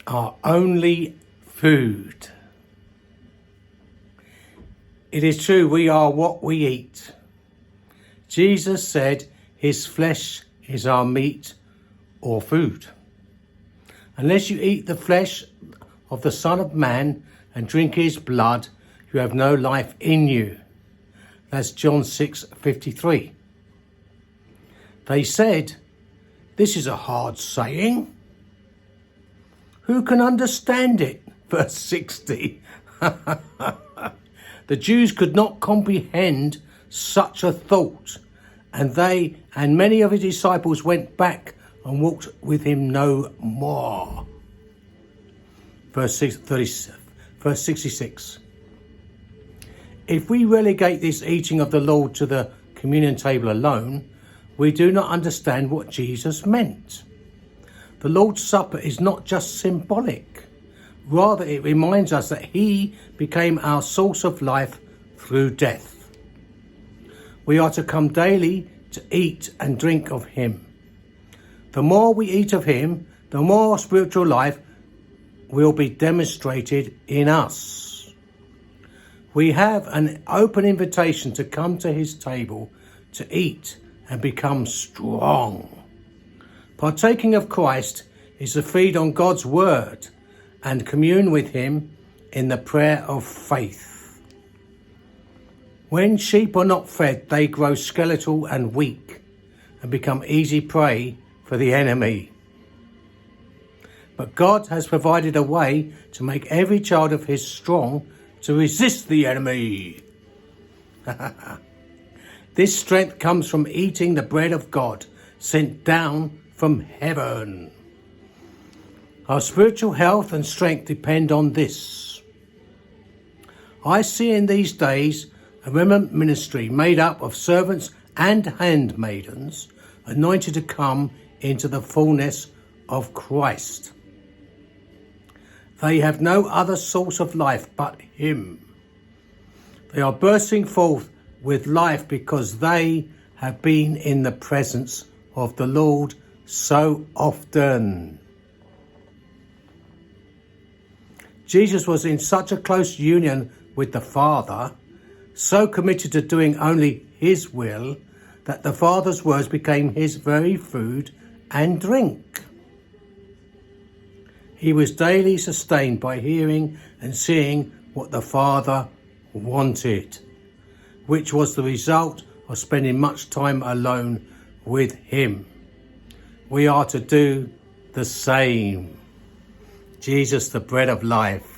our only food. It is true, we are what we eat. Jesus said his flesh is our meat or food. Unless you eat the flesh of the Son of Man and drink his blood, you have no life in you. That's John 6:53. They said, this is a hard saying. Who can understand it? Verse 60. The Jews could not comprehend such a thought, and many of his disciples went back and walked with him no more. Verse 66. If we relegate this eating of the Lord to the communion table alone, we do not understand what Jesus meant. The Lord's Supper is not just symbolic. Rather, it reminds us that he became our source of life through death. We are to come daily to eat and drink of him. The more we eat of him, the more spiritual life will be demonstrated in us. We have an open invitation to come to his table to eat and become strong. Partaking of Christ is to feed on God's word and commune with him in the prayer of faith. When sheep are not fed, they grow skeletal and weak and become easy prey for the enemy. But God has provided a way to make every child of his strong to resist the enemy. This strength comes from eating the bread of God sent down from heaven. Our spiritual health and strength depend on this. I see in these days a remnant ministry made up of servants and handmaidens anointed to come into the fullness of Christ. They have no other source of life but him. They are bursting forth with life because they have been in the presence of the Lord so often. Jesus was in such a close union with the Father, so committed to doing only his will, that the Father's words became his very food and drink. He was daily sustained by hearing and seeing what the Father wanted, which was the result of spending much time alone with him. We are to do the same. Jesus, the bread of life.